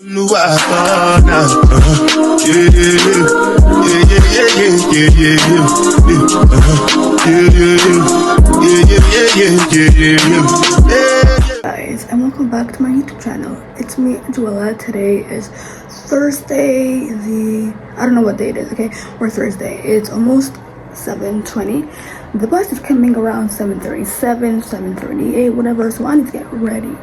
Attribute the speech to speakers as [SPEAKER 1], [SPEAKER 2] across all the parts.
[SPEAKER 1] Guys, and welcome back to my YouTube channel. It's me, Joella. Today is Thursday, I don't know what day it is, okay? Or Thursday. It's almost 7:20. The bus is coming around 7:37, 7:38, whatever, so I need to get ready.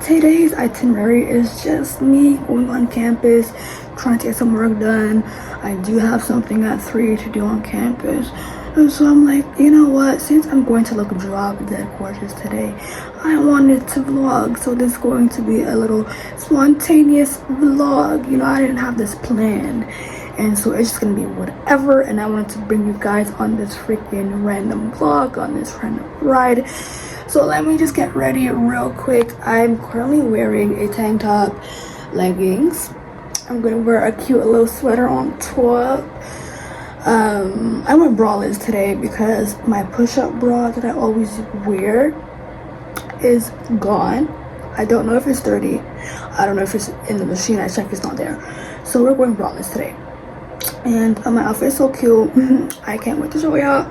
[SPEAKER 1] Today's itinerary is just me going on campus, trying to get some work done. I do have something at 3 to do on campus. And so I'm like, you know what, since I'm going to look drop dead gorgeous today, I wanted to vlog. So this is going to be a little spontaneous vlog. You know, I didn't have this planned. And so it's just gonna be whatever. And I wanted to bring you guys on this freaking random vlog, on this random ride. So let me just get ready real quick. I'm currently wearing a tank top, leggings. I'm gonna wear a cute little sweater on top. I went braless today because my push-up bra that I always wear is gone. I don't know if it's dirty. I don't know if it's in the machine. I checked, it's not there. So we're going braless today. And my outfit is so cute. I can't wait to show y'all.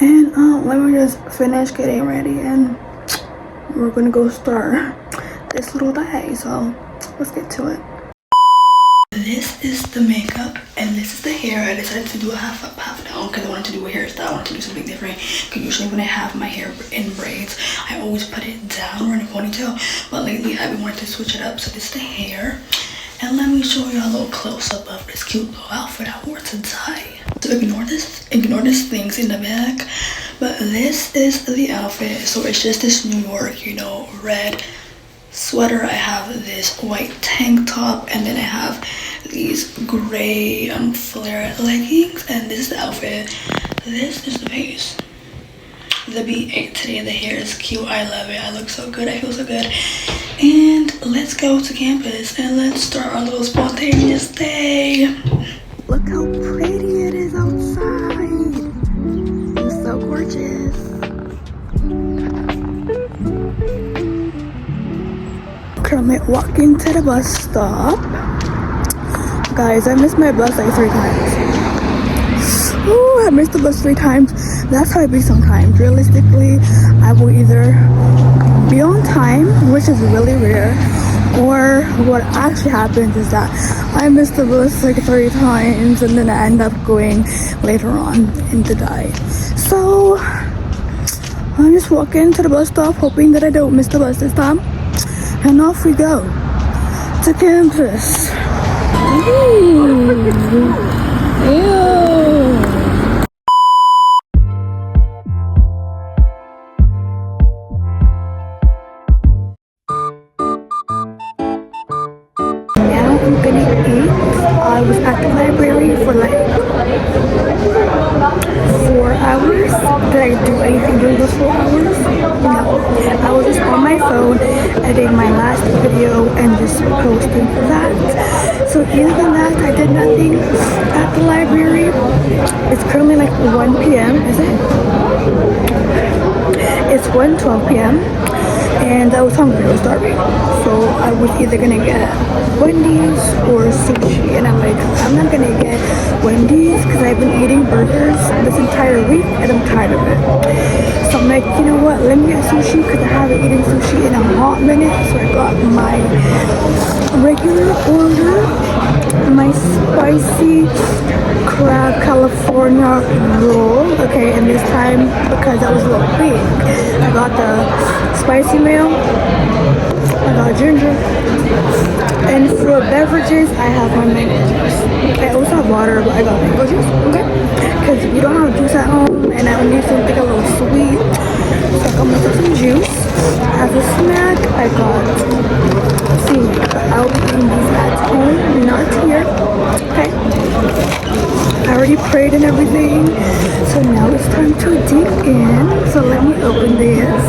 [SPEAKER 1] And let me just finish getting ready and we're gonna go start this little day. So let's get to it. This is the makeup and this is the hair. I decided to do a half up, half down because I wanted to do a hairstyle. I wanted to do something different because usually when I have my hair in braids, I always put it down or in a ponytail. But lately I've been wanting to switch it up. So this is the hair. And let me show you a little close-up of this cute little outfit I wore to die. So ignore this things in the back. But this is the outfit. So it's just this New York, you know, red sweater. I have this white tank top. And then I have these gray flared leggings. And this is the outfit. This is the face. The B8 today. The hair is cute. I love it. I look so good. I feel so good. And let's go to campus and let's start our little spontaneous day. Look how pretty it is outside. It's so gorgeous. Currently walking to the bus stop. Guys, I missed my bus like 3 times. Ooh, I missed the bus 3 times. That's how it be sometimes. Realistically, I will either be on time, which is really rare, or what actually happens is that I miss the bus like 3 times and then I end up going later on into die. So I'm just walking to the bus stop hoping that I don't miss the bus this time, and off we go to campus. Ooh. Ew. I'm gonna eat. I was at the library for like 4 hours. Did I do anything during those 4 hours? No. I was just on my phone editing my last video and just posting for that. So other than that, I did nothing at the library. It's currently like 1 p.m. Is it? It's 1:12 p.m. And I was hungry, I was starving. So I was either gonna get Wendy's or sushi. And I'm like, I'm not gonna get Wendy's because I've been eating burgers this entire week and I'm tired of it. So I'm like, you know what, let me get sushi because I haven't eaten sushi in a hot minute. So I got my regular order, my spicy crab California roll. Okay, and this time, because I was a little big, I got the spicy mayo, I got ginger, and for beverages I have my mango juice. I also have water, but I got mango juice, okay? Because we don't have juice at home and I need something a little sweet, so I got myself some juice. As a snack, I got seaweed, but I'll be eating these at home, not here, okay? I already prayed and everything, so now it's time to dig in. So let me open this.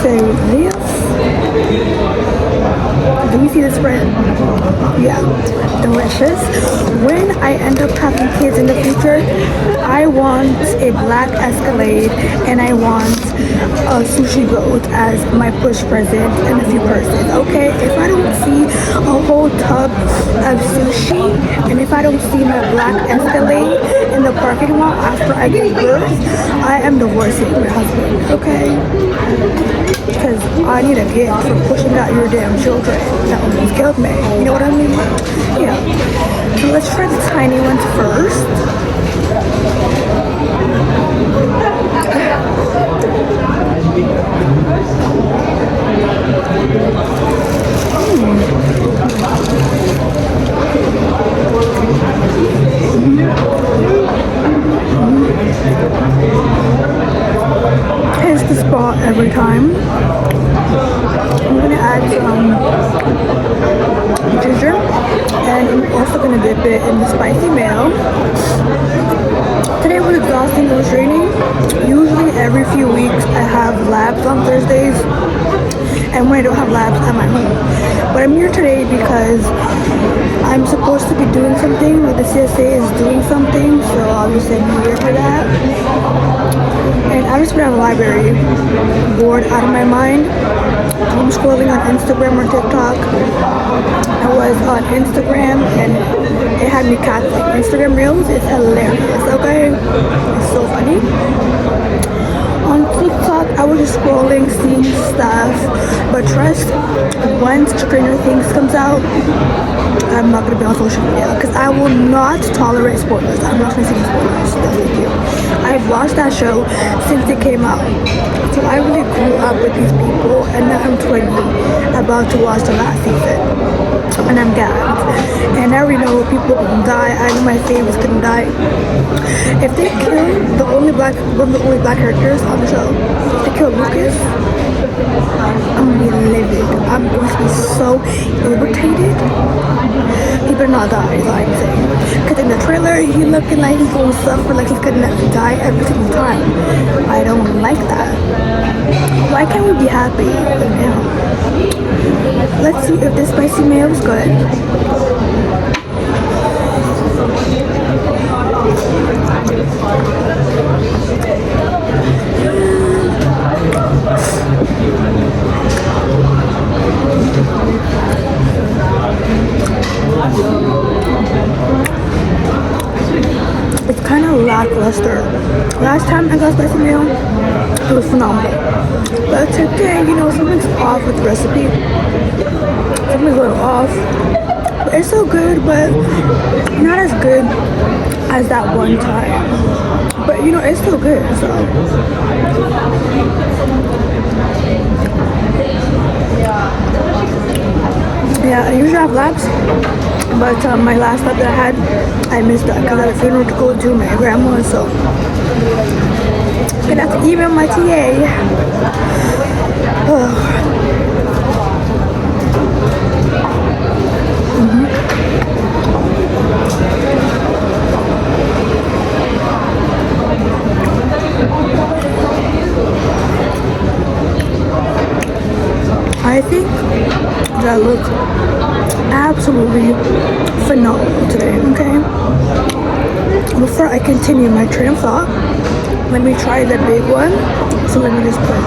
[SPEAKER 1] So this, do you see the spread? Yeah, delicious. when I end up having kids in the future, I want a black Escalade and I want a sushi boat as my push present and a few purses. Okay, if I don't see a whole tub of sushi and if I don't see my black Escalade in the parking lot after I give birth, I am divorcing my husband. Okay, because I need a gift for pushing out your damn children. That almost killed me. You know what I mean? Yeah. So let's try the tiny ones first. Hits the spot every time. I'm gonna add some ginger, and I'm also gonna dip it in the spicy mayo. Today was exhausting. It was raining. Usually every few weeks I have labs on Thursdays, and when I don't have labs, I'm at home. But I'm here today because I'm supposed to be doing something, like the CSA is doing something, so obviously I'm here for that. And I've just been at the library, bored out of my mind. I'm scrolling on Instagram or TikTok. I was on Instagram and it had me cackling. Instagram Reels is hilarious, okay? It's so funny. On TikTok, I was just scrolling, seeing stuff, but trust, once Stranger Things comes out, I'm not gonna be on social media because I will not tolerate spoilers. I'm not gonna see spoilers. No, thank you. I've watched that show since it came out, so I really grew up with these people, and now I'm 20, about to watch the last season, and I'm gagged. And I already know people gonna die. I know my favorites gonna die. If they kill one of the only black characters on the show, if they kill Lucas, I'm gonna be livid. I'm going to be so irritated. He better not die, is all I'm saying. Because in the trailer, he looking like he's gonna suffer, like he's gonna die every single time. I don't like that. Why can't we be happy with him? Let's see if this spicy mayo is good. It's kind of lackluster. Last time I got spicy mayo, it was phenomenal. But today, you know, something's off with the recipe. Something's a little off. But it's so good, but not as good as that one time. But you know, it's still good, so. Yeah, I usually have labs, but my last lab that I had, I missed that because I had a funeral to go to my grandma, so I'm gonna have to email my TA. I think that I look absolutely phenomenal today, okay? Before I continue my train of thought, let me try the big one. So let me just put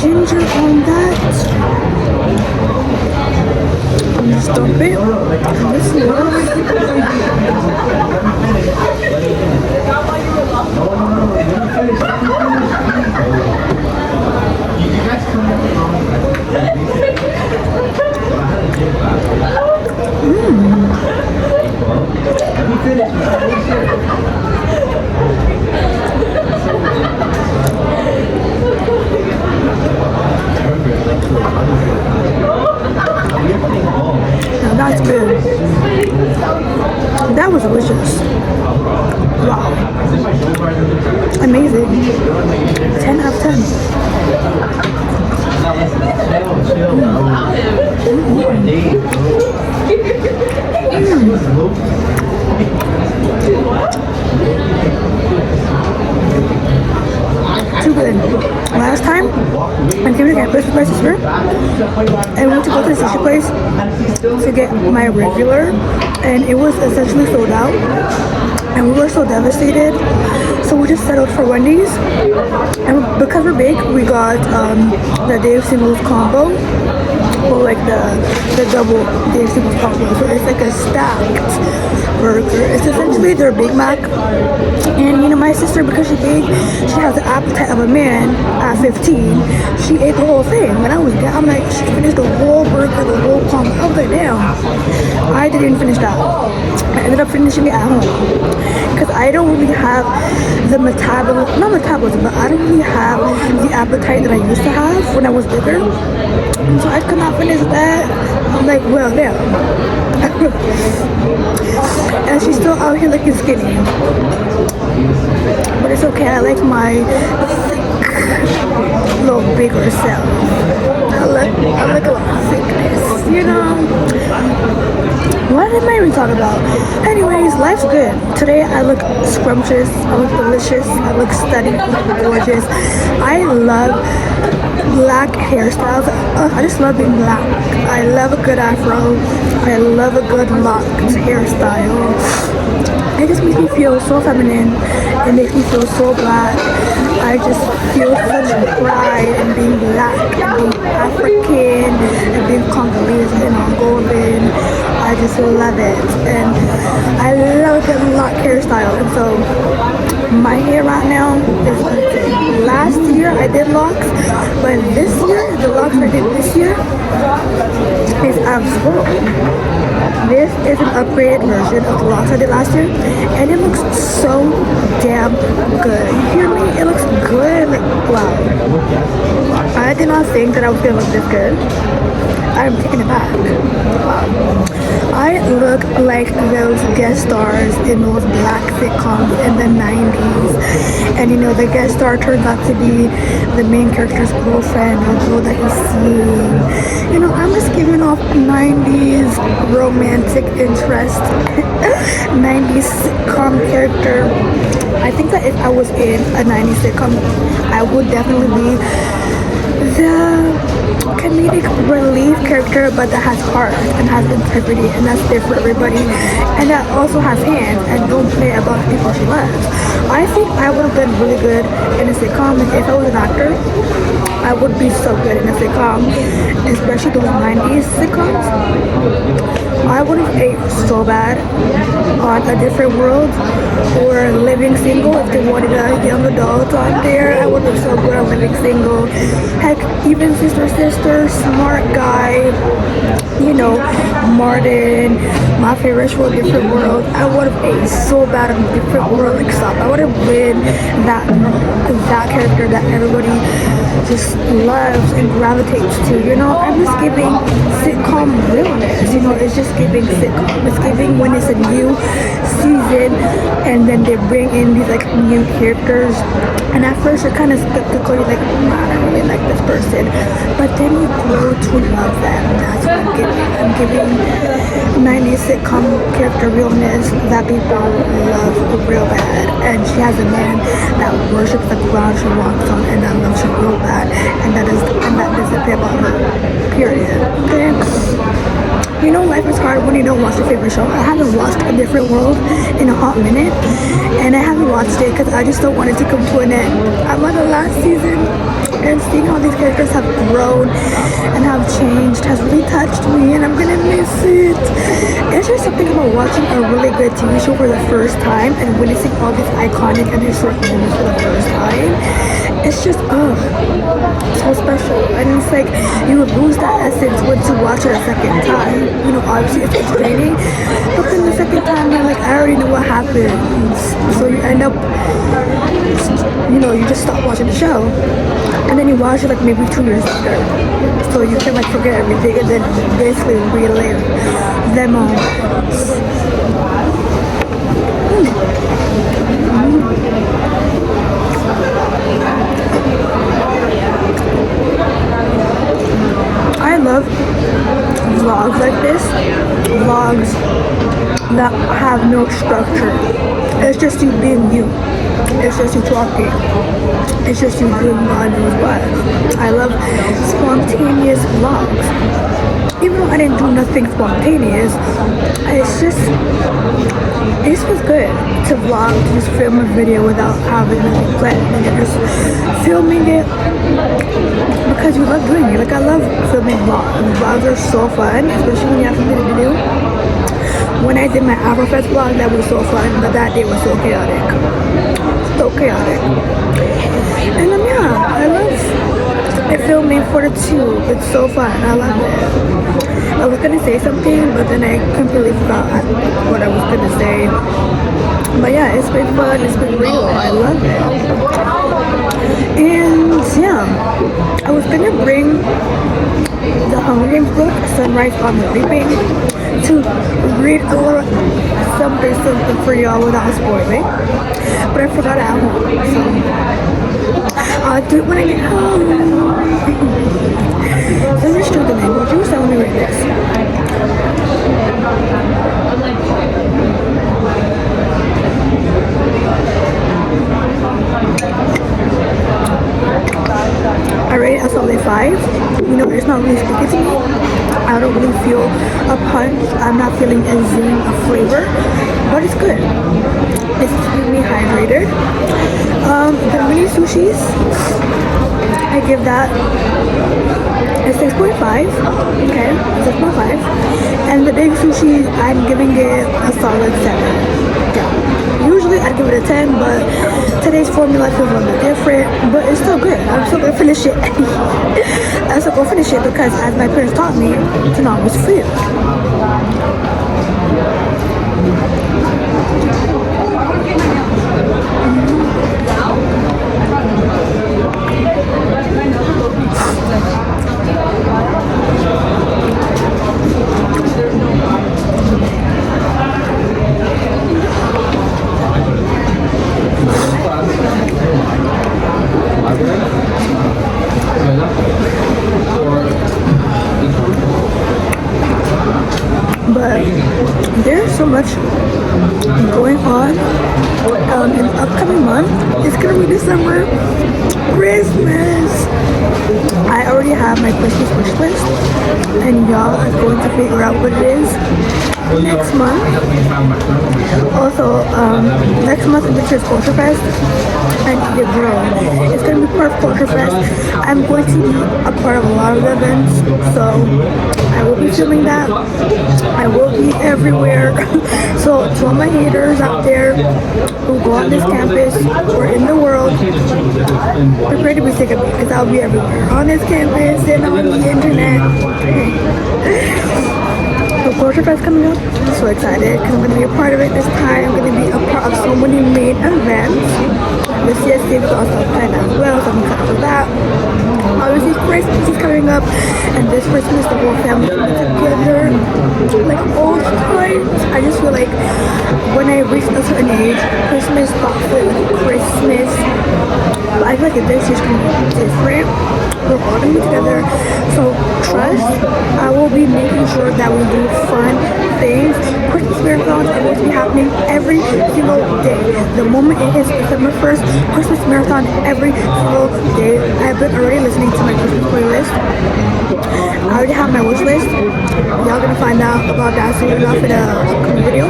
[SPEAKER 1] ginger on that. And just dump it. And this is now that's good. That was delicious. Wow. Amazing. 10 out of 10. Too good. listen, last time I came to campus with my sister and we went to go to the sushi place to get my regular, and it was essentially sold out, and we were so devastated, so we just settled for Wendy's. And because we're big, we got the Dave Singles combo, or like the double Dave Singles combo. So it's like a stacked burger. It's essentially their Big Mac. And you know, my sister, because she's big, she has the appetite of a man at 15. She ate the whole thing. When I was there, I'm like, she finished the whole burger, the whole combo. I was like, damn, I didn't even finish that. I ended up finishing it at home because I don't really have the not metabolism, but I don't really have the appetite that I used to have when I was bigger. And so I could not finish that. I'm like, well, damn. And she's still out here looking skinny. But it's okay, I like my thick, little bigger self. I like a lot of thickness, you know? What did I even talk about? Anyways, life's good. Today I look scrumptious, I look delicious, I look stunning, I look gorgeous. I love black hairstyles. I just love being black. I love a good afro. I love a good locked hairstyle. It just makes me feel so feminine. It makes me feel so black. I just feel such pride in being black and being African and being Congolese and Angolan. I just love it. And I love the locked hairstyle. And so my hair right now is like, last year I did locks, but this year, the locks I did this year is absolute. This is an upgraded version of the locks I did last year, and it looks so damn good. You hear me? It looks good. Wow. I did not think that I was gonna look this good. I'm taking it back. Wow. I look like those guest stars in those black sitcoms in the 90s. And you know, the guest star turns out to be the main character's girlfriend or girl that he's seeing. You know, I'm just giving off 90s romantic interest, 90s sitcom character. I think that if I was in a 90s sitcom, I would definitely be the comedic relief character, but that has heart and has integrity, and that's there for everybody, and that also has hands and don't play about the people she loves. I think I would have been really good in a sitcom. If I was an actor, I would be so good in a sitcom, especially those 90s sitcoms. I would have ate so bad on A Different World or Living Single. If they wanted a young adult on there, I would have so good on Living Single. Heck, even Sister, Smart Guy, you know, Martin, my favorite show, Different World. I would have ate so bad on Different World, like stop. I would have been that character that everybody just loves and gravitates to. You know, I'm just giving sitcom realness. You know, it's just giving sitcom. It's giving when it's a new season and then they bring in these like new characters. And at first you're kind of skeptical. You're like, I don't really like this person. But then you grow to love them. That's what I'm giving. I'm giving 90s sitcom character realness that people love real bad. And she has a man that worships the ground she walks on and that loves her real bad. And that doesn't pay about her. Period. Okay? You know, life is hard when you don't watch your favorite show. I haven't watched A Different World in a hot minute, and I haven't watched it because I just don't want it to come to an end. I'm on the last season, and seeing how these characters have grown and have changed has really touched me, and I'm gonna miss it. It's just something about watching a really good TV show for the first time and witnessing all these iconic and historic moments for the first time. It's just, so special. And it's like, you would lose that essence once you watch it a second time. You know, obviously it's entertaining, but then the second time you're like, I already know what happens. So you end up, you know, you just stop watching the show. And then you watch it like maybe 2 years later. So you can like forget everything and then basically relive them moments. I love vlogs like this, vlogs that have no structure. It's just you being you. It's just you talking. It's just you doing God knows what. I love spontaneous vlogs. Even though I didn't do nothing spontaneous, it just was good to vlog, to just film a video without having nothing planned, and you're just filming it because you love doing it. Like, I love filming vlogs. Vlogs are so fun, especially when you have something to do. When I did my Afrofest vlog, that was so fun, but that day was so chaotic. So chaotic. And yeah, I love filming for the tube. It's so fun. I love it. I was gonna say something, but then I completely forgot what I was gonna say. But yeah, it's been fun. It's been real. I love it. And yeah, I was gonna bring the Hunger Games book, Sunrise on the Reaping, to read a little something for y'all without spoiling. But I forgot at home, so I'll do it when I get home. Let me show the language. So let me read this. I rate it a solid 5. You know, it's not really speaking to me. I don't really feel a punch. I'm not feeling a zing of flavor, but it's good. It's keeping me hydrated. The mini sushis, I give that a 6.5. Okay, 6.5. And the big sushi, I'm giving it a solid 7. Yeah. Usually I'd give it a 10, but today's formula feels a little bit different, but it's still good. I'm still gonna finish it. I'm still gonna finish it because, as my parents taught me, to not always feel. But there's so much going on in the upcoming month. It's gonna be December, Christmas. I already have my Christmas wish list, and y'all are going to figure out what it is next month. Also, next month is Culture Fest, and your girl, it's gonna be part of Culture Fest. I'm going to be a part of a lot of events, so I will be filming that. I will be everywhere. So to all my haters out there who go on this campus or in the world, prepare to be sick of me because I'll be everywhere. On this campus and on the internet. So Culture Fest coming up. I'm so excited because I'm going to be a part of it this time. I'm going to be a part of so many main events. The CSC was also planned as well, so I'm excited for that. Obviously Christmas is coming up, and this Christmas the whole family will be together like old times. I just feel like when I reach a certain age, Christmas stops feeling like Christmas. But I feel like this year's gonna be different. We're all gonna be together, so trust. I will be making sure that we do fun things. Christmas marathons are going to be happening every single day. The moment it hits December 1st, Christmas marathon every single day. I've been already listening to my Christmas playlist. I already have my wish list. Y'all gonna find out about that soon enough in a upcoming video.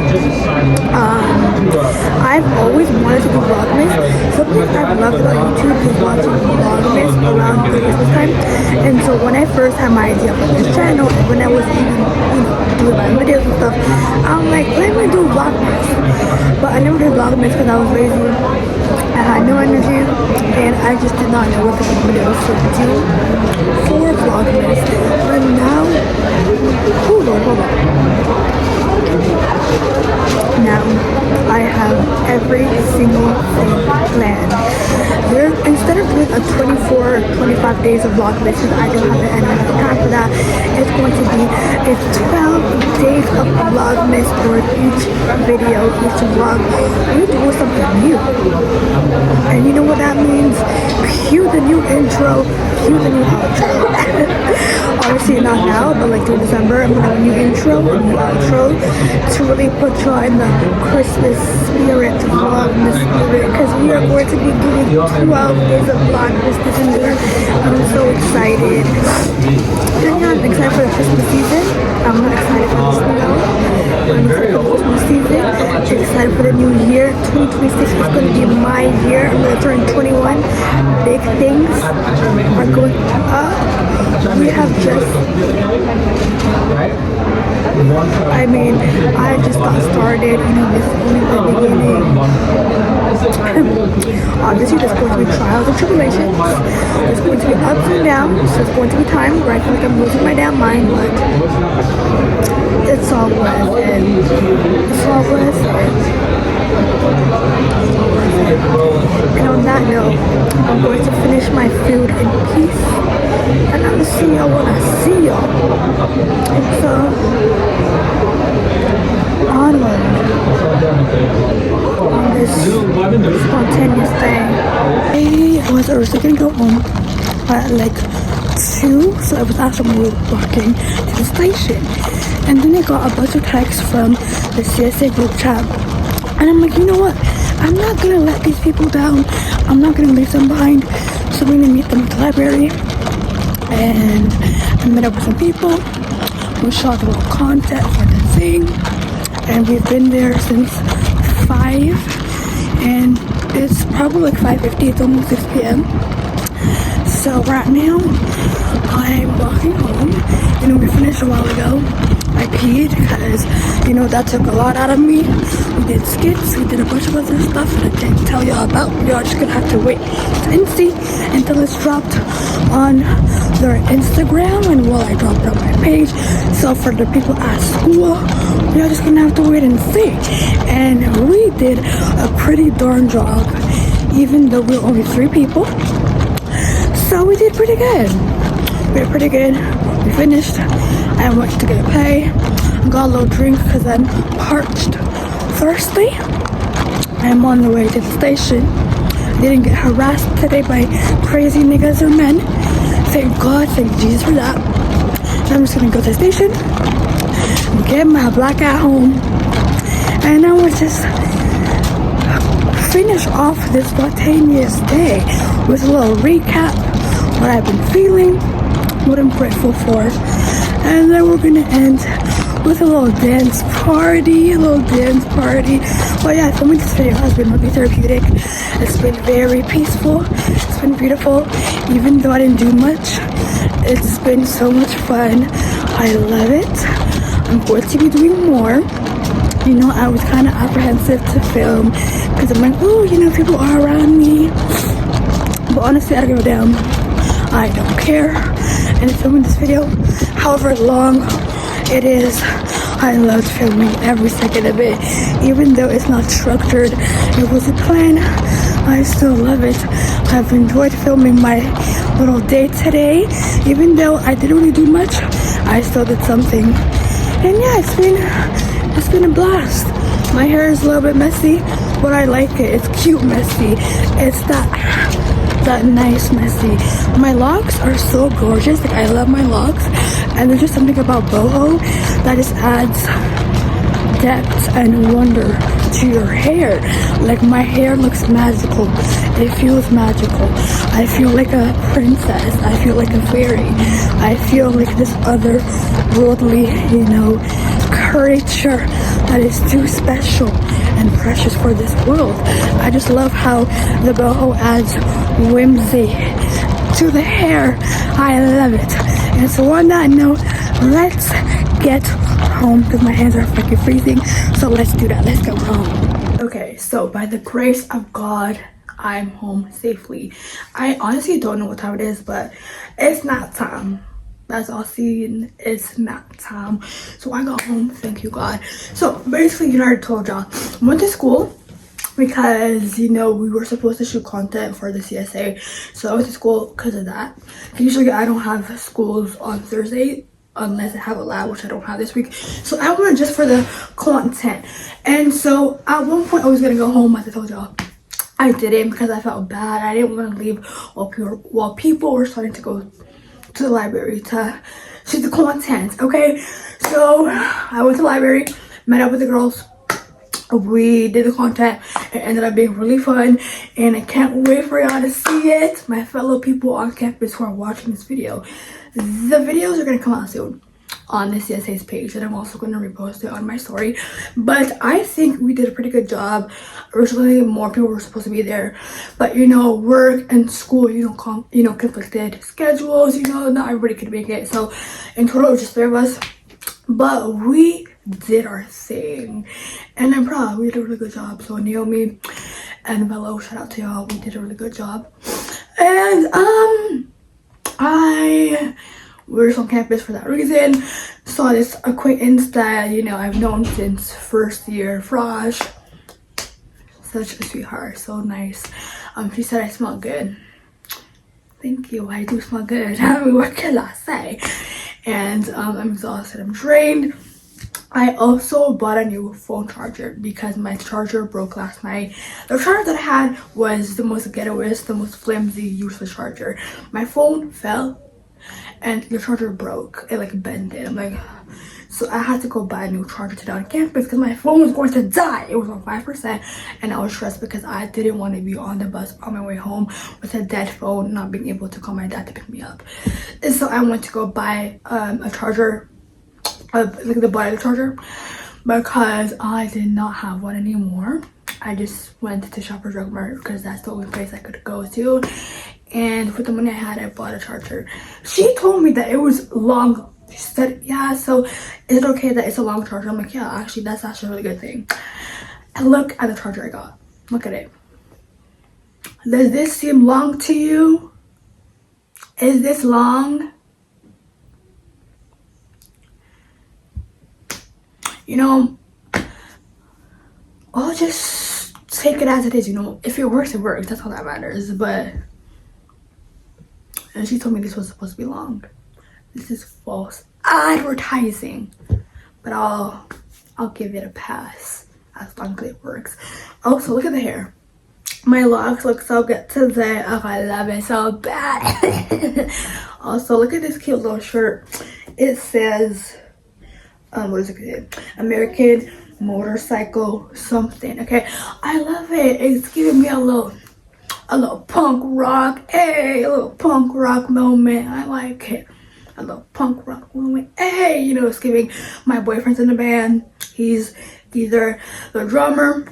[SPEAKER 1] I've always wanted to do Vlogmas. Something I've loved about YouTube is watching Vlogmas around Christmas time. And so when I first had my idea for this channel, when I was even, doing my videos and stuff, I'm like, let me do Vlogmas. But I never did Vlogmas because I was lazy. I had no energy, and I just did not know what the videos to do for Vlogmas. But now, hold on. Now, I have every single thing planned. Instead of doing a 24, 25 days of Vlogmas, because I don't have the energy time for that, it's going to be a 12 days of Vlogmas for each video, each vlog. We do something new. And you know what that means? Cue the new intro, cue the new outro. Obviously not now, but like through December, I'm gonna have a new intro, a new outro to really put you in the Christmas spirit. spirit, to vlog in the spirit, because we are going to be doing 12 days of vlog this December. I'm so excited. And yeah, I'm excited for the Christmas season. I'm not excited for the snow. I'm excited for the Christmas season. I'm excited for the new year. 2026 is going to be my year. I'm going to turn 21. Big things are going up. We have just... I just got started, this is only the beginning. Obviously, there's going to be trials and tribulations. There's going to be ups and downs. There's going to be times where I feel like I'm losing my damn mind, but it's all worth it. It's all worth it. And on that note, I'm going to finish my food in peace. And I'll see y'all when I see y'all. So, onward on this spontaneous thing. I was originally gonna go home at like 2, so I was actually walking to the station. And then I got a bunch of texts from the CSA group chat. And I'm like, you know what? I'm not gonna let these people down. I'm not gonna leave them behind. So I'm gonna meet them at the library. And I met up with some people. We shot a little content for the thing. And we've been there since 5. And it's probably like 5:50. It's almost 6 p.m. So right now, I'm walking home. We finished a while ago. I peed because, that took a lot out of me. We did skits, we did a bunch of other stuff that I can't tell y'all about. Y'all just gonna have to wait and see until it's dropped on their Instagram and while I drop it on my page. So for the people at school, y'all just gonna have to wait and see. And we did a pretty darn job, even though we're only 3 people. So we did pretty good. We did pretty good. We finished. I went to get a pay. Got a little drink because I'm parched, thirsty. I'm on the way to the station. Didn't get harassed today by crazy niggas or men. Thank God, thank Jesus for that. I'm just gonna go to the station, get my black at home, and I will just finish off this spontaneous day with a little recap, what I've been feeling, what I'm grateful for, and then we're gonna end with a little dance party, Well, yeah, filming this video has been really therapeutic. It's been very peaceful. It's been beautiful. Even though I didn't do much, it's been so much fun. I love it. I'm going to be doing more. I was kind of apprehensive to film because I'm like, oh, people are around me. But honestly, I don't give a damn. I don't care. And filming this video, however long it is, I loved filming every second of it. Even though it's not structured, it was a plan, I still love it. I've enjoyed filming my little day today. Even though I didn't really do much, I still did something. And yeah, it's been a blast. My hair is a little bit messy, but I like it. It's cute messy. It's that nice messy. My locks are so gorgeous. I love my locks. And there's just something about boho that just adds depth and wonder to your hair. My hair looks magical. It feels magical. I feel like a princess. I feel like a fairy. I feel like this other worldly, creature that is too special and precious for this world. I just love how the boho adds whimsy to the hair. I love it. And so on that note, let's get home because my hands are fucking freezing. So let's do that. Let's go home. Okay, so by the grace of God, I'm home safely. I honestly don't know what time it is, but it's nap time. That's all seen. It's nap time. So I got home, thank you God. So basically, I already told y'all, I went to school because we were supposed to shoot content for the CSA. So I went to school because of that. Usually I don't have schools on Thursday unless I have a lab, which I don't have this week. So I went just for the content. And so at one point I was gonna go home, as I told y'all. I didn't because I felt bad. I didn't want to leave while people were starting to go to the library to shoot the content. Okay, so I went to the library, met up with the girls, we did the content, It ended up being really fun, and I can't wait for y'all to see it. My fellow people on campus who are watching this video, the videos are gonna come out soon on the CSA's page, and I'm also going to repost it on my story. But I think we did a pretty good job. Originally more people were supposed to be there, but you know, work and school, conflicted schedules, not everybody could make it. So in total it was just 3 of us, but we did our thing, and I'm proud. We did a really good job. So Naomi and Velo, shout out to y'all. We did a really good job. And we're just on campus for that reason. Saw this acquaintance that I've known since first year, Frosh. Such a sweetheart, so nice. She said I smell good. Thank you, I do smell good. I mean, what can I say? And I'm exhausted, I'm drained. I also bought a new phone charger because my charger broke last night. The charger that I had was the most ghettoest, the most flimsy, useless charger. My phone fell and the charger broke. It like bended. I'm like, so I had to go buy a new charger today on campus because my phone was going to die. It was on 5%, and I was stressed because I didn't want to be on the bus on my way home with a dead phone, not being able to call my dad to pick me up. And so I went to go buy a charger, like the body charger, because I did not have one anymore. I just went to Shoppers Drug Mart because that's the only place I could go to. And with the money I had, I bought a charger. She told me that it was long. She said, yeah, so is it okay that it's a long charger? I'm like, yeah, actually, that's actually a really good thing. And look at the charger I got. Look at it. Does this seem long to you? Is this long? I'll just take it as it is, If it works, it works. That's all that matters. And she told me this was supposed to be long. This is false advertising. But I'll give it a pass as long as it works. Also, look at the hair. My locks look so good today. Oh, I love it so bad. Also, look at this cute little shirt. It says, what is it? American Motorcycle something. Okay, I love it. It's giving me a little punk rock. Hey, a little punk rock moment. I like it. A little punk rock moment. Hey, it's giving my boyfriend's in the band. He's either the drummer,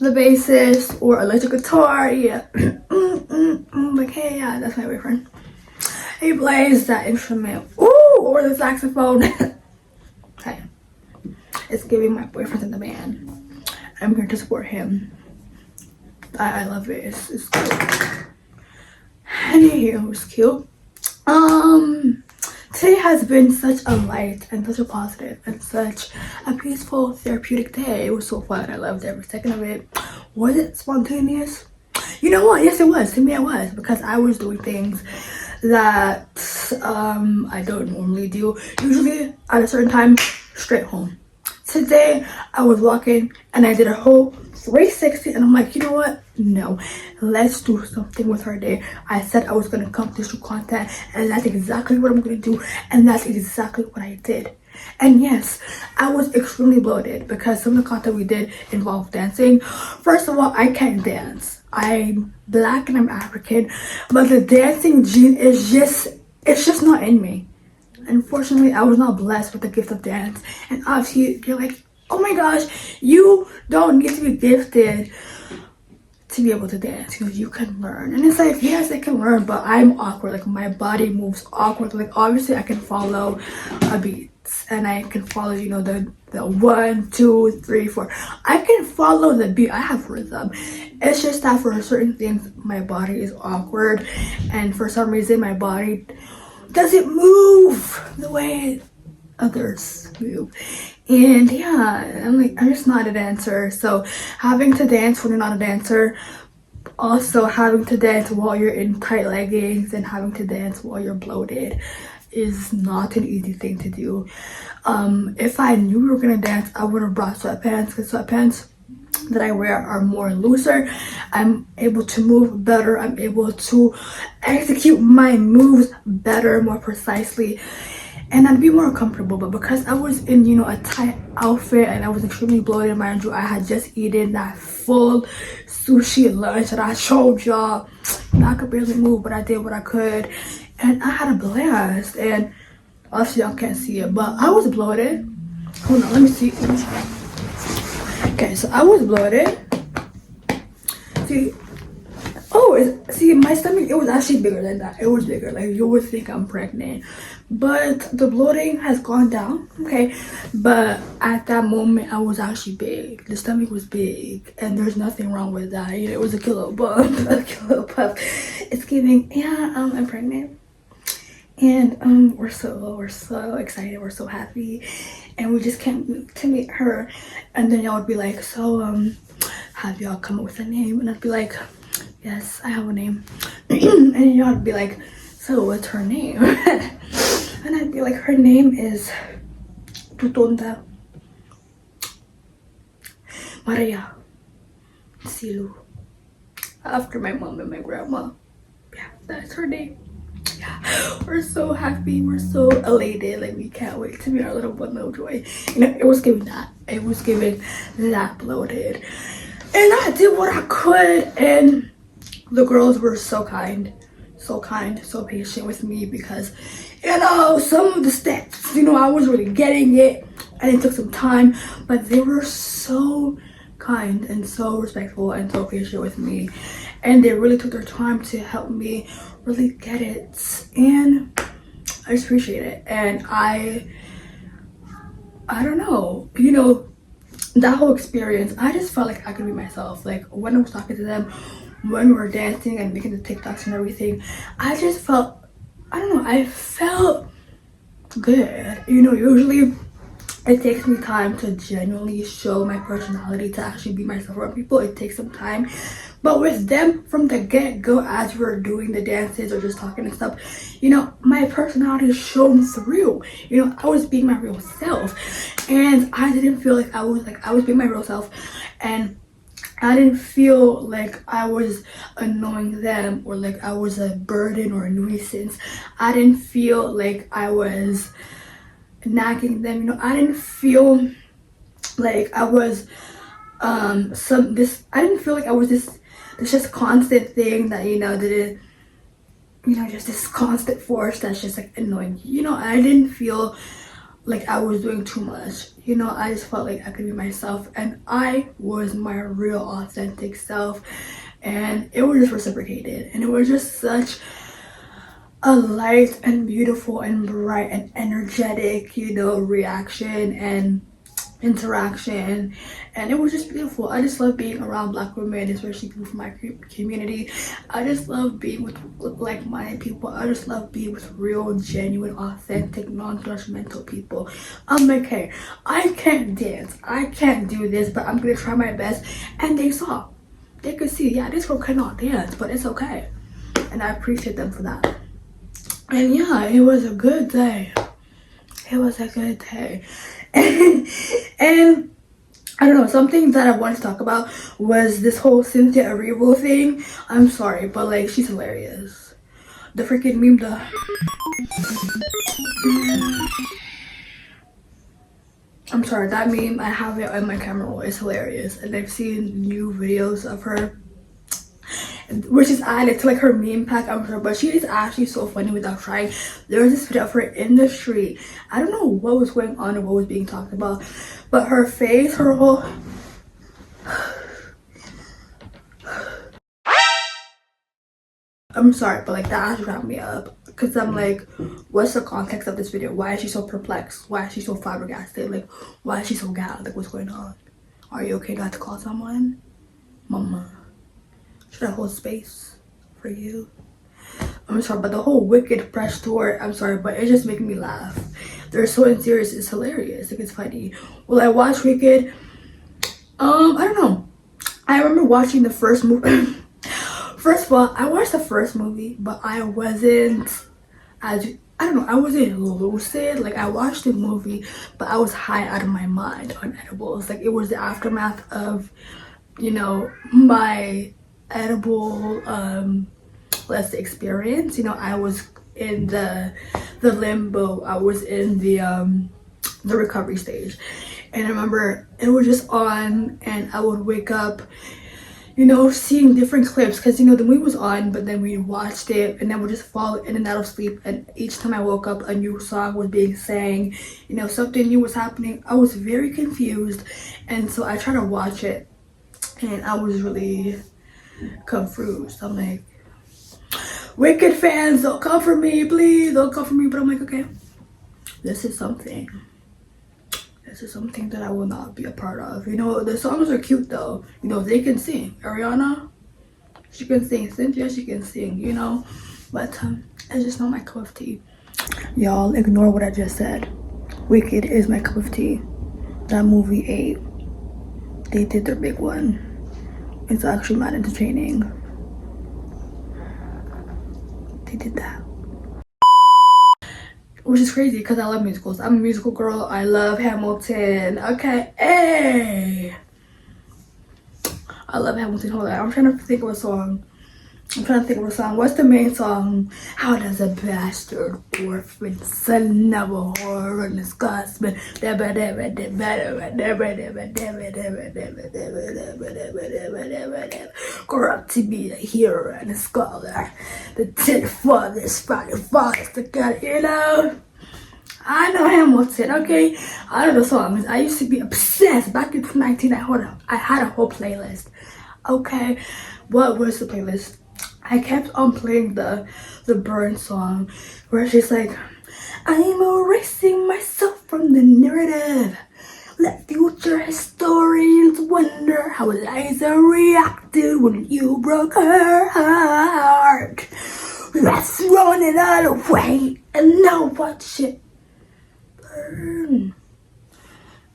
[SPEAKER 1] the bassist, or electric guitar. Yeah. Like, hey, yeah, that's my boyfriend. He plays that instrument. Ooh, or the saxophone. Hey, it's giving my boyfriend in the band. I'm here to support him. I love it. It's cute. And here was cute. Today has been such a light and such a positive and such a peaceful, therapeutic day. It was so fun. I loved every second of it. Was it spontaneous? You know what? Yes, it was. To me, it was, because I was doing things that I don't normally do. Usually at a certain time, straight home. Today, I was walking and I did a whole 360, and I'm like, you know what? No, let's do something with our day. I said I was going to come to shoot content, and that's exactly what I'm going to do, and that's exactly what I did. And yes, I was extremely bloated because some of the content we did involved dancing. First of all, I can't dance. I'm black and I'm African, but the dancing gene is just not in me. Unfortunately, I was not blessed with the gift of dance. And obviously, you're like, oh my gosh, you don't need to be gifted to be able to dance. You can learn. And it's like, yes, I can learn, but I'm awkward. Like, my body moves awkward. Like, obviously, I can follow a beat, and I can follow, the 1, 2, 3, 4. I can follow the beat. I have rhythm. It's just that for certain things, my body is awkward, and for some reason, my body doesn't move the way others move. And yeah, I'm just not a dancer. So having to dance when you're not a dancer, also having to dance while you're in tight leggings, and having to dance while you're bloated is not an easy thing to do. If I knew we were gonna dance, I would have brought sweatpants, because sweatpants that I wear are more looser. I'm able to move better. I'm able to execute my moves better, more precisely. and I'd be more comfortable. But because I was in, you know, a tight outfit and I was extremely bloated, mind you, I had just eaten that full sushi lunch that I showed y'all. I could barely move, but I did what I could, and I had a blast. And obviously y'all can't see it, but I was bloated. Hold on, let me see. Okay, so I was bloated. See, see, my stomach, it was actually bigger than that. It was bigger. Like, you would think I'm pregnant, but the bloating has gone down. Okay, but at that moment I was actually big. The stomach was big, and there's nothing wrong with that. You know, it was a kilo bump. A kilo puff. It's giving, yeah, I'm pregnant. And we're so excited, we're so happy, and we just can't wait to meet her. And then y'all would be like, so have y'all come up with a name? And I'd be like, yes, I have a name. And y'all would be like, so what's her name? And I'd be like, her name is Tutonda Maria Silu, after my mom and my grandma. Yeah, that's her name. Yeah, we're so happy, we're so elated, like we can't wait to meet our little bundle of joy. You know, it was giving that, it was giving that bloated, and I did what I could, and the girls were so kind, so patient with me, because, you know, some of the steps, you know, I was really getting it and it took some time, but they were so kind and so respectful and so patient with me, and they really took their time to help me really get it, and I just appreciate it. And I don't know, you know, that whole experience, I just felt like I could be myself. Like, when I was talking to them, when we were dancing and making the TikToks and everything, I just felt, I don't know, I felt good. You know, usually it takes me time to genuinely show my personality, to actually be myself around people. It takes some time. But with them, from the get-go, as we were doing the dances or just talking and stuff, you know, my personality shone through. You know, I was being my real self, and I didn't feel like I was being my real self, and I didn't feel like I was annoying them, or like I was a burden or a nuisance. I didn't feel like I was nagging them. You know, I didn't feel like I was I didn't feel like I was this just constant thing that, you know, didn't, you know, just this constant force that's just like annoying. You know, I didn't feel like I was doing too much. You know, I just felt like I could be myself, and I was my real authentic self, and it was just reciprocated, and it was just such a light and beautiful and bright and energetic, you know, reaction and interaction, and it was just beautiful. I just love being around Black women, especially people from my community. I just love being with like-minded people. I just love being with real, genuine, authentic, non-judgmental people. I'm like, hey, I can't dance, I can't do this, but I'm gonna try my best. And they saw, they could see, yeah, this girl cannot dance, but it's okay, and I appreciate them for that. And yeah, it was a good day. It was a good day. And I don't know, something that I wanted to talk about was this whole Cynthia Erivo thing. I'm sorry, but like, she's hilarious. The freaking meme, I'm sorry, that meme, I have it on my camera roll. It's hilarious, and I've seen new videos of her, which is added to like her meme pack, I'm sure, but she is actually so funny without trying. There was this video of her in the street. I don't know what was going on or what was being talked about, but her face, her whole I'm sorry, but like, that wrapped me up, because I'm like, what's the context of this video? Why is she so perplexed? Why is she so flabbergasted? Like, why is she so gagged? Like, what's going on? Are you okay? Got to call someone? Mama, should I hold space for you? I'm sorry, but the whole Wicked press tour, I'm sorry, but it just making me laugh. They're so unserious, it's hilarious, like, it's funny. Will I watch Wicked? I don't know. I remember watching the first movie. First of all, I watched the first movie, but I wasn't, I don't know, I wasn't lucid. Like, I watched the movie, but I was high out of my mind on edibles. Like, it was the aftermath of, you know, my edible let's say experience. You know, I was in the limbo. I was in the recovery stage, and I remember it was just on, and I would wake up, you know, seeing different clips, because, you know, the movie was on, but then we watched it and then we'd just fall in and out of sleep, and each time I woke up a new song was being sang, you know, something new was happening. I was very confused, and so I tried to watch it and I was really confused. I'm like, Wicked fans, don't come for me, please, don't come for me. But I'm like, okay, this is something that I will not be a part of. You know, the songs are cute though. You know, they can sing. Ariana, she can sing. Cynthia, she can sing, you know. But it's just not my cup of tea. Y'all ignore what I just said. Wicked is my cup of tea. That movie 8, they did their big one. It's actually not entertaining. They did that. Which is crazy because I love musicals. I'm a musical girl. I love Hamilton. Okay, hey. I love Hamilton. Hold on, I'm trying to think of a song. What's the main song? How does a bastard orphan son of a whore and his husband grow up to be a hero and a scholar? The 10 fathers, 5 fathers together, you know? I know Hamilton, okay? I know the songs. I used to be obsessed. Back in 2019, I had a whole playlist. Okay, what was the playlist? I kept on playing the Burn song, where she's like, I'm erasing myself from the narrative. Let future historians wonder how Eliza reacted when you broke her heart. Let's run it all away and now watch it burn.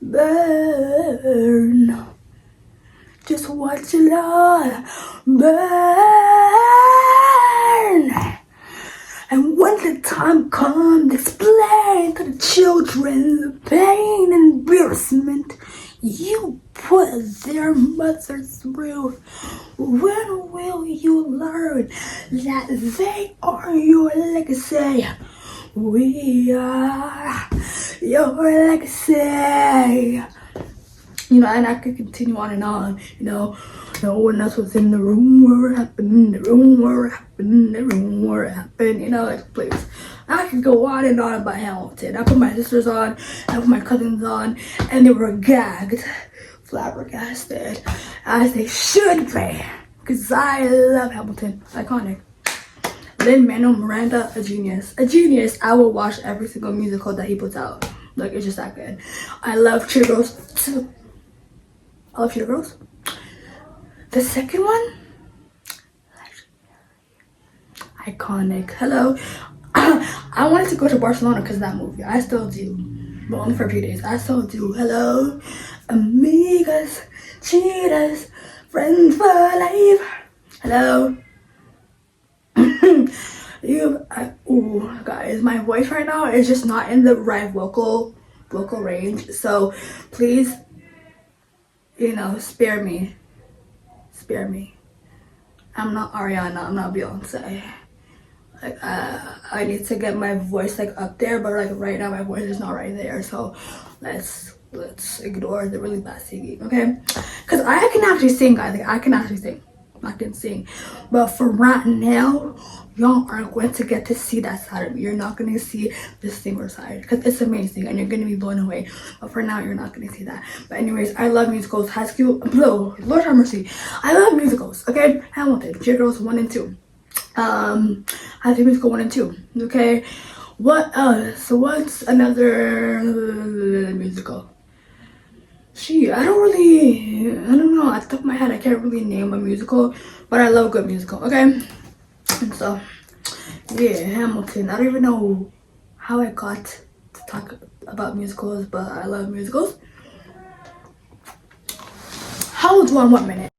[SPEAKER 1] Burn. Just watch it all burn. And when the time comes, explain to the children the pain and embarrassment you put their mothers through. When will you learn that they are your legacy? We are your legacy. You know, and I could continue on and on, you know. No one else was in the room where it happened, you know, like, please. I could go on and on about Hamilton. I put my sisters on, I put my cousins on, and they were gagged, flabbergasted, as they should be, because I love Hamilton. Iconic. Lin-Manuel Miranda, a genius. I will watch every single musical that he puts out. Like, it's just that good. I love Cheer Girls too. I love Cheer Girls. The second one, iconic. Hello. I wanted to go to Barcelona because of that movie. I still do, but only for a few days. I still do. Hello, amigas, cheetahs, friends for life. Hello. Oh, guys, my voice right now is just not in the right vocal range. So please, you know, spare me. I'm not Ariana, I'm not Beyonce. Like, I need to get my voice like up there, but like right now my voice is not right there. So let's ignore the really bad singing, okay? Because I can actually sing, guys. Like, I can sing. But for right now, y'all aren't going to get to see that side of me. You're not going to see the singer side, because it's amazing and you're going to be blown away. But for now, you're not going to see that. But anyways, I love musicals. High School, Lord have mercy. I love musicals, okay? Hamilton, Cheer Girls 1 and 2. High School Musical 1 and 2, okay? What else? What's another musical? I don't know, at the top of my head, I can't really name a musical, but I love good musical, okay? And so, yeah, Hamilton. I don't even know how I got to talk about musicals, but I love musicals. How do I 1 minute?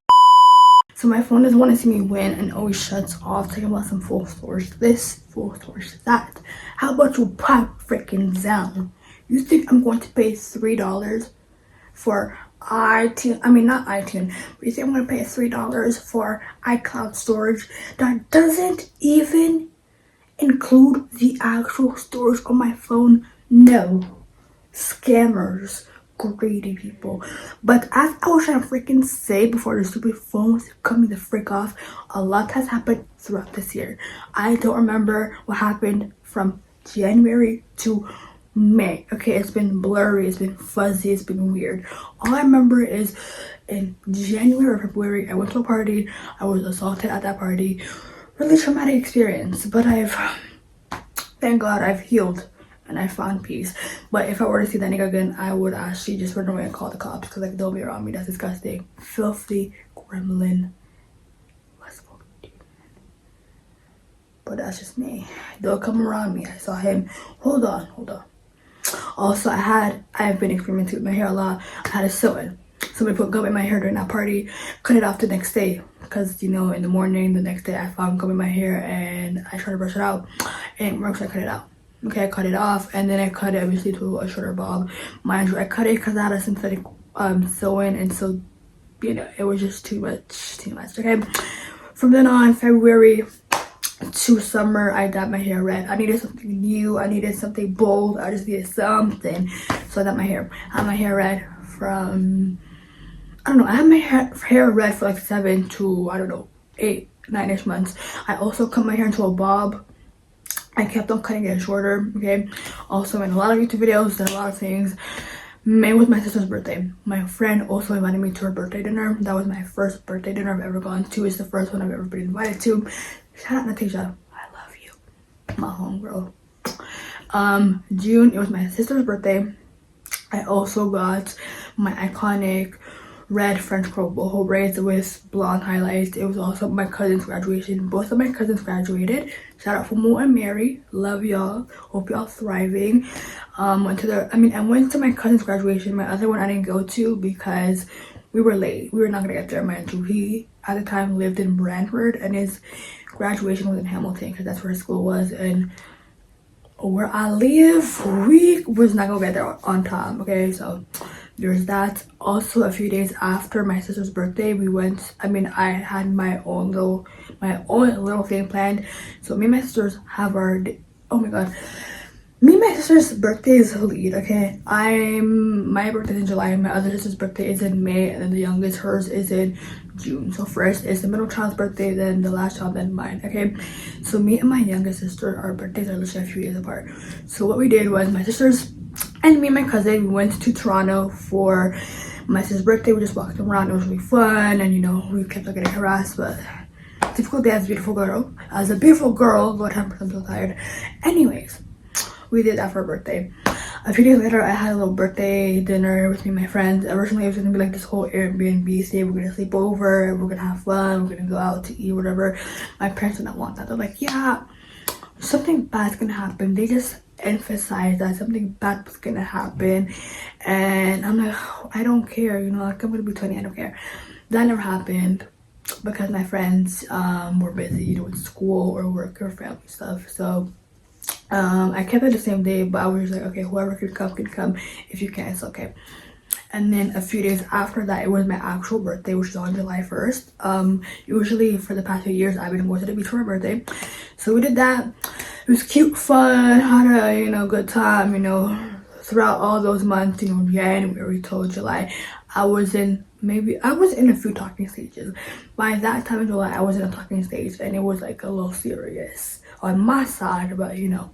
[SPEAKER 1] So my phone doesn't want to see me win and always shuts off, talking about some full source this, full source that. How about you pipe freaking down? You think I'm going to pay $3 for iTunes? I mean, not iTunes, but you think I'm going to pay $3 for iCloud storage that doesn't even include the actual storage on my phone? No. Scammers, greedy people. But as I was trying to freaking say before the stupid phone was coming the frick off, a lot has happened throughout this year. I don't remember what happened from January to May. Okay, it's been blurry, it's been fuzzy, it's been weird. All I remember is in January or February, I went to a party, I was assaulted at that party. Really traumatic experience, but thank God I've healed and I found peace. But if I were to see that nigga again, I would actually just run away and call the cops, because like, don't be around me, that's disgusting. Filthy gremlin. But that's just me. Don't come around me. I saw him. Hold on. Also, I've been experimenting with my hair a lot. I had a sew-in. Somebody put gum in my hair during that party, cut it off the next day. Because, you know, in the morning, the next day, I found gum in my hair and I tried to brush it out. And works, I cut it out. Okay, I cut it off and then I cut it obviously to a shorter bob. Mind you, I cut it because I had a synthetic sew-in, and so, you know, it was just too much. Okay. From then on, February to summer, I dyed my hair red. I needed something new. I needed something bold. I just needed something. So I dyed my hair. I had my hair red from, I don't know, I had my hair red for like 7 to, I don't know, 8, 9-ish months. I also cut my hair into a bob. I kept on cutting it shorter, okay? Also in a lot of YouTube videos, did a lot of things. May was my sister's birthday. My friend also invited me to her birthday dinner. That was my first birthday dinner I've ever gone to. It's the first one I've ever been invited to. Shout out Natasha, I love you, my homegirl. June, it was my sister's birthday. I also got my iconic red French curl boho braids with blonde highlights. It was also my cousin's graduation. Both of my cousins graduated. Shout out for Mo and Mary. Love y'all. Hope y'all thriving. I went to my cousin's graduation. My other one I didn't go to because we were late. We were not gonna get there. Mind you, he at the time lived in Brantford and his graduation was in Hamilton because that's where his school was, and where I live, we was not gonna get there on time. Okay, so there's that. Also, a few days after my sister's birthday, I had my own little thing planned. So me and my sisters have oh my god, me and my sister's birthday is lead. Okay, my birthday is in July, my other sister's birthday is in May, and then the youngest, hers, is in June. So first is the middle child's birthday, then the last child, then mine. Okay, so me and my youngest sister, our birthdays are literally a few days apart. So what we did was, my sisters and me and my cousin, we went to Toronto for my sister's birthday. We just walked around. It was really fun, and you know, we kept on getting harassed, but typical day as a beautiful girl. As a beautiful girl, Lord have mercy, I'm so tired. Anyways, we did that for her birthday. A few days later, I had a little birthday dinner with me and my friends. Originally, it was gonna be like this whole Airbnb stay. We're gonna sleep over, we're gonna have fun, we're gonna go out to eat, whatever. My parents did not want that. They're like, yeah, something bad's gonna happen. They just emphasized that something bad was gonna happen, and I'm like, I don't care, you know, like, I'm gonna be 20, I don't care. That never happened because my friends were busy, you know, with school or work or family stuff. So I kept it the same day, but I was just like, okay, whoever can come. If you can't, it's okay. And then a few days after that, it was my actual birthday, which is on July 1st. Usually for the past few years, I've been going to the beach for my birthday. So we did that. It was cute, fun, had a, you know, good time, you know, throughout all those months, you know, January till July. I was in a few talking stages. By that time in July, I was in a talking stage, and it was like a little serious on my side, but you know,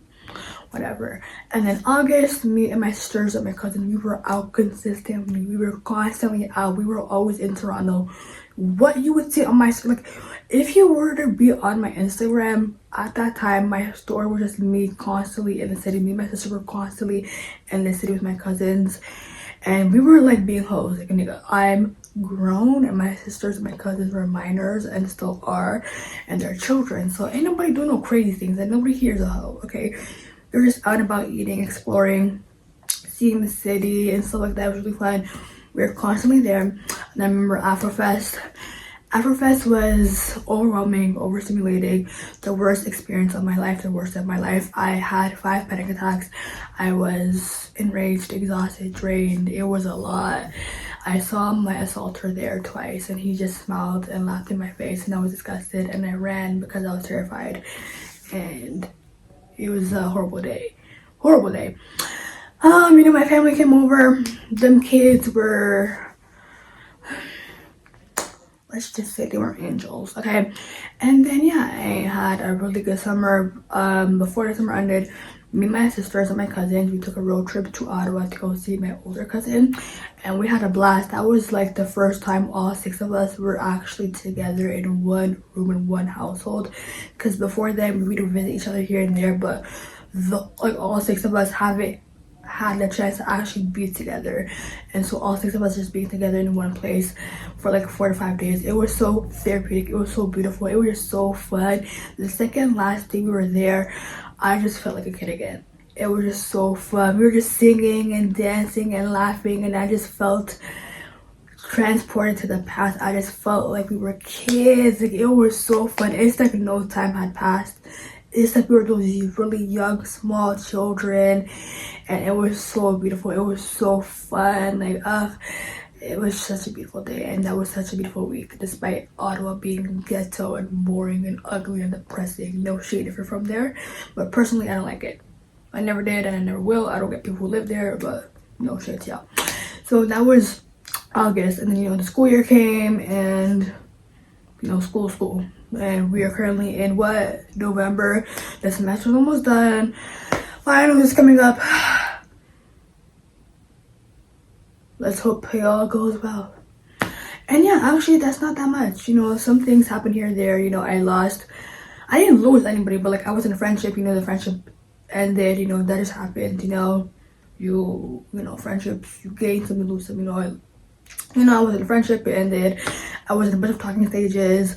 [SPEAKER 1] whatever. And then August, me and my sisters and my cousin, we were out consistently. We were constantly out. We were always in Toronto. What you would see on my, like, if you were to be on my Instagram at that time, my story was just me constantly in the city. Me and my sister were constantly in the city with my cousins, and we were like being hoes. Like, nigga, I'm grown, and my sisters and my cousins were minors and still are, and they're children. So ain't nobody doing no crazy things, and nobody here is a hoe. Okay, they're just out and about eating, exploring, seeing the city and stuff like that. It was really fun. We were constantly there. And I remember Afrofest was overwhelming, overstimulating, the worst experience of my life, the worst of my life. I had 5 panic attacks. I was enraged, exhausted, drained. It was a lot. I saw my assaulter there twice, and he just smiled and laughed in my face, and I was disgusted, and I ran because I was terrified. And It was a horrible day. Horrible day. My family came over. Them kids were, let's just say they were angels, okay? And then yeah, I had a really good summer. Before the summer ended, me, my sisters, and my cousins, we took a road trip to Ottawa to go see my older cousin, and we had a blast. That was like the first time all 6 of us were actually together in one room in one household. Because before then, we'd visit each other here and there, but all 6 of us haven't had the chance to actually be together, and so all 6 of us just being together in one place for like 4 to 5 days, it was so therapeutic. It was so beautiful. It was just so fun. The second last day we were there, I just felt like a kid again. It was just so fun. We were just singing and dancing and laughing, and I just felt transported to the past. I just felt like we were kids. Like, it was so fun. It's like no time had passed. It's like we were those really young, small children, and it was so beautiful. It was so fun. Like, it was such a beautiful day, and that was such a beautiful week, despite Ottawa being ghetto and boring and ugly and depressing. No shade if you're from there, but personally, I don't like it. I never did, and I never will. I don't get people who live there, but no shade to y'all. So that was August, and then the school year came, and school. And we are currently in November. The semester's almost done. Finals is coming up. Let's hope it all goes well. And yeah, actually, that's not that much. Some things happen here and there. I didn't lose anybody, but like I was in a friendship. The friendship ended. That just happened. Friendships, you gain some, you lose some. I was in a friendship, it ended. I was in a bunch of talking stages.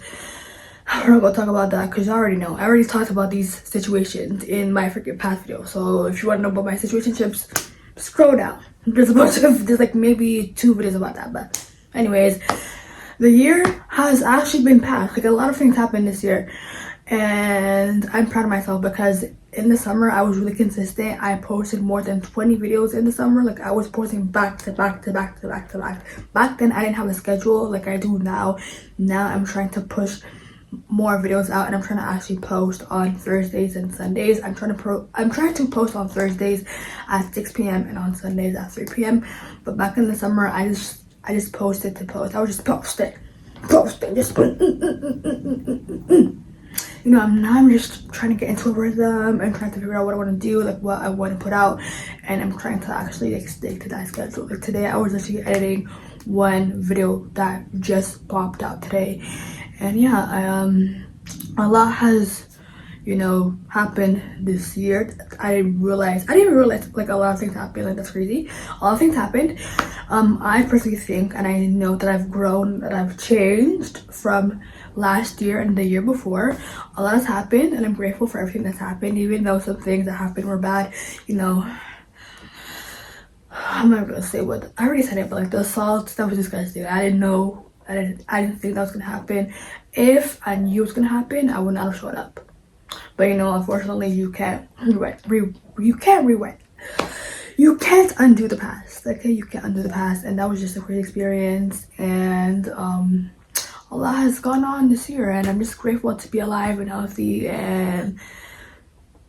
[SPEAKER 1] We're not gonna talk about that because I already know. I already talked about these situations in my freaking past video. So if you want to know about my situationships, scroll down. There's like maybe 2 videos about that. But anyways, the year has actually been passed. Like, a lot of things happened this year, and I'm proud of myself because in the summer I was really consistent. I posted more than 20 videos in the summer. Like, I was posting back to back to back to back to back. Back then I didn't have a schedule like I do now. Now I'm trying to push more videos out, and I'm trying to actually post on Thursdays and Sundays. I'm trying to post on Thursdays at 6 p.m. and on Sundays at 3 p.m. But back in the summer, I just posted to post. I was just posting, just I'm just trying to get into a rhythm and trying to figure out what I want to do, like what I want to put out, and I'm trying to actually stick to that schedule. Like today, I was actually editing one video that just popped out today. And yeah, a lot has, happened this year. I didn't even realize like a lot of things happened. Like, that's crazy. A lot of things happened. I personally think, and I know that I've grown, that I've changed from last year and the year before. A lot has happened, and I'm grateful for everything that's happened, even though some things that happened were bad. I'm not gonna say what I already said it, but like the assault, that was disgusting. I didn't think that was gonna happen. If I knew it was gonna happen, I would not have showed up. But unfortunately, you can't undo the past. Okay, you can't undo the past, and that was just a great experience. And a lot has gone on this year, and I'm just grateful to be alive and healthy, and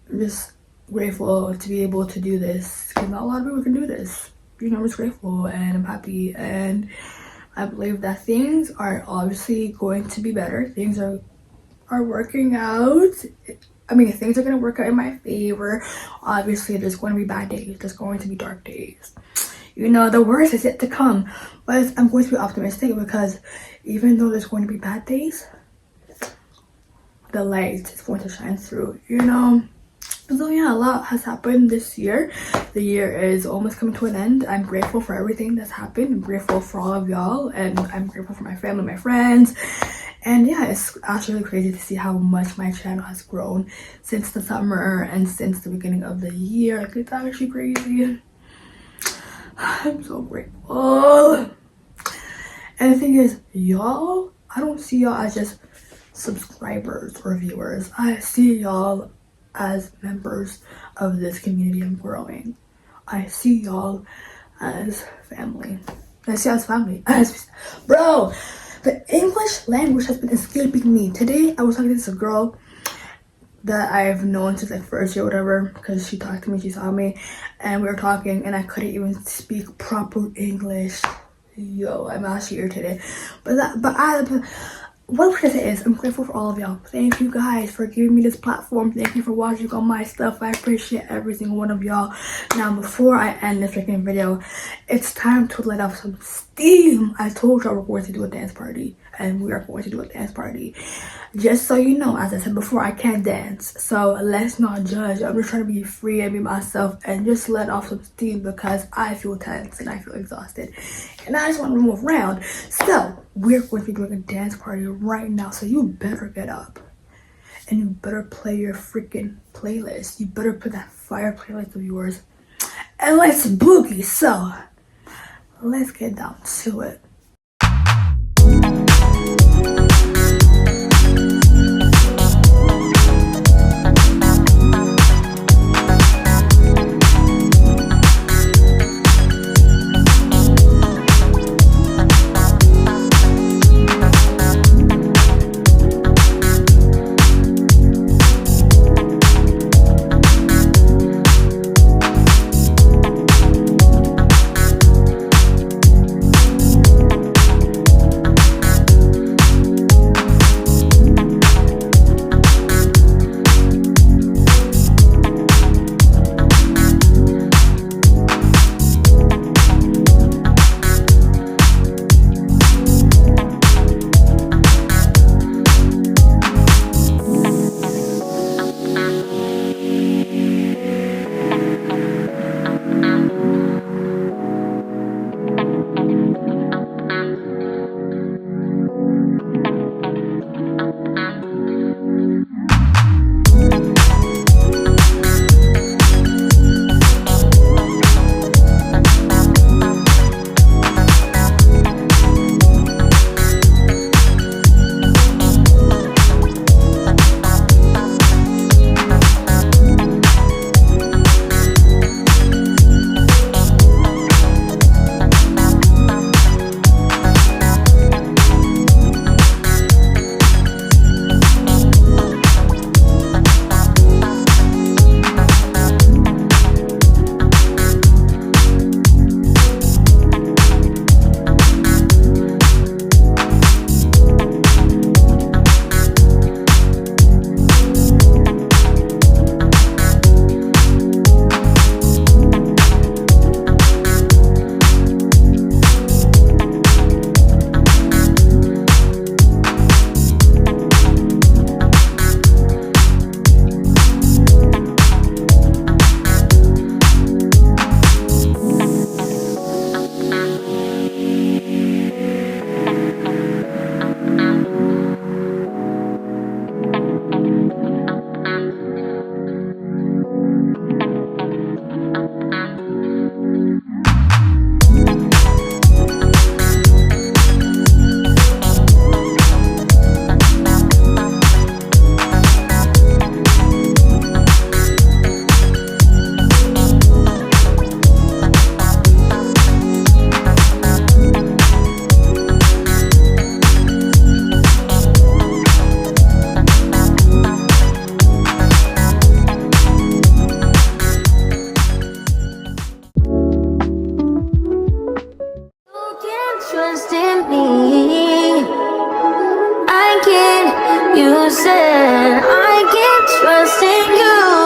[SPEAKER 1] I'm just grateful to be able to do this, because not a lot of people can do this. I'm just grateful, and I'm happy, and I believe that things are obviously going to be better. Things are working out. Things are going to work out in my favor. Obviously, there's going to be bad days. There's going to be dark days. The worst is yet to come. But I'm going to be optimistic, because even though there's going to be bad days, the light is going to shine through, So yeah, a lot has happened this year. The year is almost coming to an end. I'm grateful for everything that's happened. I'm grateful for all of y'all, and I'm grateful for my family, my friends. And yeah, it's actually really crazy to see how much my channel has grown since the summer and since the beginning of the year. Like, it's actually crazy. I'm so grateful. And the thing is, y'all, I don't see y'all as just subscribers or viewers. I see y'all as members of this community I'm growing. I see y'all as family. Bro, the English language has been escaping me. Today I was talking to this girl. that I've known since like first year or whatever, because she talked to me, she saw me, and we were talking, and I couldn't even speak proper English. Yo, I'm actually irritated. What I'm trying to say is, I'm grateful for all of y'all. Thank you guys for giving me this platform. Thank you for watching all my stuff. I appreciate every single one of y'all. Now, before I end this freaking video, it's time to let off some steam. I told y'all we're going to do a dance party, and we are going to do a dance party. Just so you know, as I said before, I can't dance, so let's not judge. I'm just trying to be free and be myself and just let off some steam because I feel tense and I feel exhausted and I just want to move around. So we're going to be doing a dance party right now, so you better get up and you better play your freaking playlist. You better put that fire playlist of yours and let's boogie. So let's get down to it.
[SPEAKER 2] Trust in me. I can, you said I can trust in you.